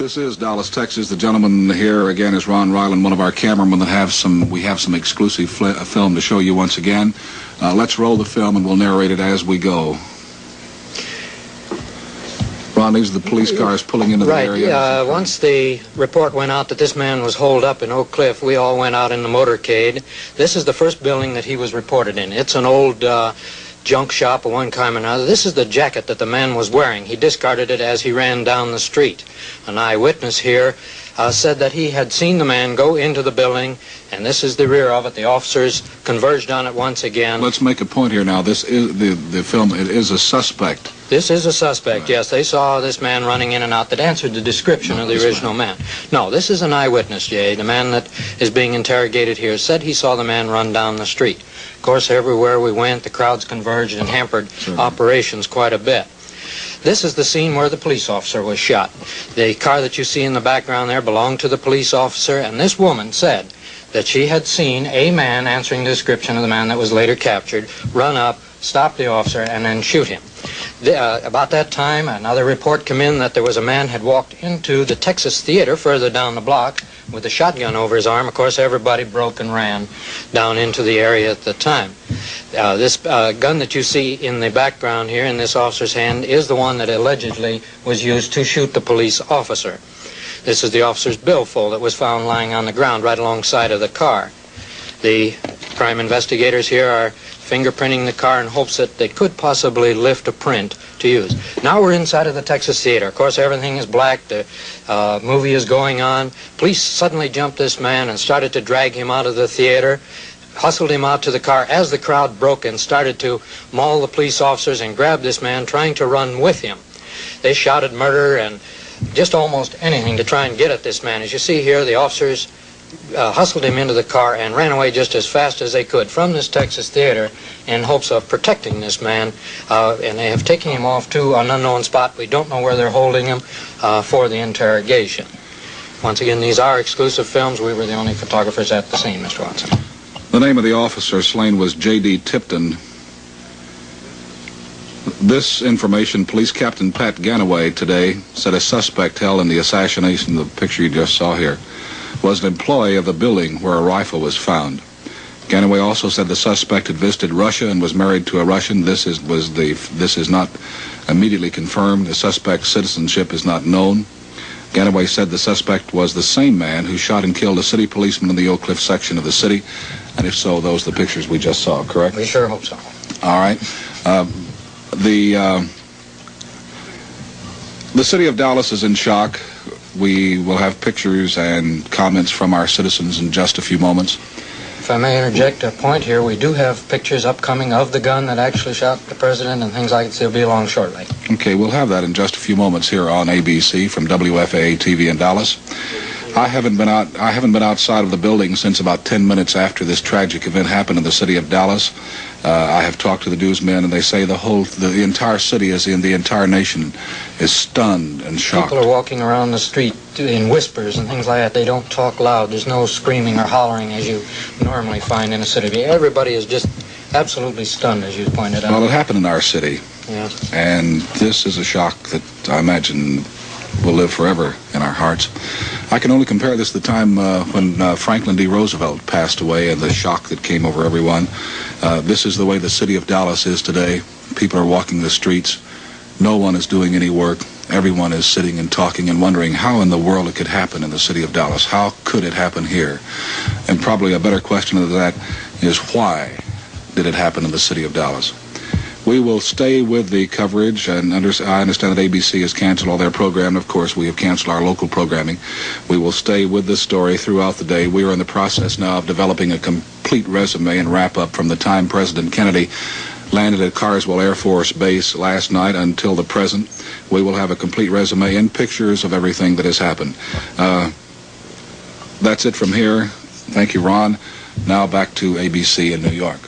This is Dallas, Texas. The gentleman here again is Ron Reiland, one of our cameramen that we have some exclusive film to show you once again. Let's roll the film and we'll narrate it as we go. Ron, these are the police cars pulling into the area. Right. Once the report went out that this man was holed up in Oak Cliff, we all went out in the motorcade. This is the first building that he was reported in. It's an old junk shop of one kind or another. This is the jacket that the man was wearing. He discarded it as he ran down the street. An eyewitness here said that he had seen the man go into the building, and this is the rear of it. The officers converged on it once again. Let's make a point here now. This is the film. It is a suspect. This is a suspect, right. Yes. They saw this man running in and out that answered the description of the original man. No, this is an eyewitness, Jay. The man that is being interrogated here said he saw the man run down the street. Of course, everywhere we went, the crowds converged and hampered operations quite a bit. This is the scene where the police officer was shot. The car that you see in the background there belonged to the police officer, and this woman said that she had seen a man answering the description of the man that was later captured run up, stop the officer, and then shoot him. About that time, another report came in that there was a man had walked into the Texas Theater further down the block with a shotgun over his arm. Of course, everybody broke and ran down into the area at the time. This gun that you see in the background here in this officer's hand is the one that allegedly was used to shoot the police officer. This is the officer's billfold that was found lying on the ground right alongside of the car. The crime investigators here are fingerprinting the car in hopes that they could possibly lift a print to use. Now we're inside of the Texas Theater. Of course, everything is black. The movie is going on. Police suddenly jumped this man and started to drag him out of the theater, hustled him out to the car as the crowd broke and started to maul the police officers and grab this man, trying to run with him. They shouted murder and just almost anything to try and get at this man. As you see here, the officers hustled him into the car and ran away just as fast as they could from this Texas Theater in hopes of protecting this man, and they have taken him off to an unknown spot. We don't know where they're holding him for the interrogation. Once again, these are exclusive films. We were the only photographers at the scene, Mr. Watson. The name of the officer slain was J.D. Tipton. This information, Police Captain Pat Ganaway today said a suspect held in the assassination, the picture you just saw here, was an employee of the building where a rifle was found. Ganaway also said the suspect had visited Russia and was married to a Russian. This is not immediately confirmed. The suspect's citizenship is not known. Ganaway said the suspect was the same man who shot and killed a city policeman in the Oak Cliff section of the city. And if so, those are the pictures we just saw, correct? We sure hope so. All right. The city of Dallas is in shock. We will have pictures and comments from our citizens in just a few moments. If I may interject a point here, we do have pictures upcoming of the gun that actually shot the president and things like that. They'll be along shortly. Okay, we'll have that in just a few moments here on ABC from WFAA TV in Dallas. I haven't been outside of the building since about 10 minutes after this tragic event happened in the city of Dallas. I have talked to the newsmen, and they say the entire city the entire nation is stunned and shocked. People are walking around the street in whispers and things like that. They don't talk loud. There's no screaming or hollering as you normally find in a city. Everybody is just absolutely stunned, as you pointed out. Well, it happened in our city. Yes. And this is a shock that I imagine will live forever in our hearts. I can only compare this to the time when Franklin D. Roosevelt passed away and the shock that came over everyone. This is the way the city of Dallas is today. People are walking the streets. No one is doing any work. Everyone is sitting and talking and wondering how in the world it could happen in the city of Dallas. How could it happen here? And probably a better question than that is, why did it happen in the city of Dallas? We will stay with the coverage, and I understand that ABC has canceled all their program. Of course, we have canceled our local programming. We will stay with this story throughout the day. We are in the process now of developing a complete resume and wrap-up from the time President Kennedy landed at Carswell Air Force Base last night until the present. We will have a complete resume and pictures of everything that has happened. That's it from here. Thank you, Ron. Now back to ABC in New York.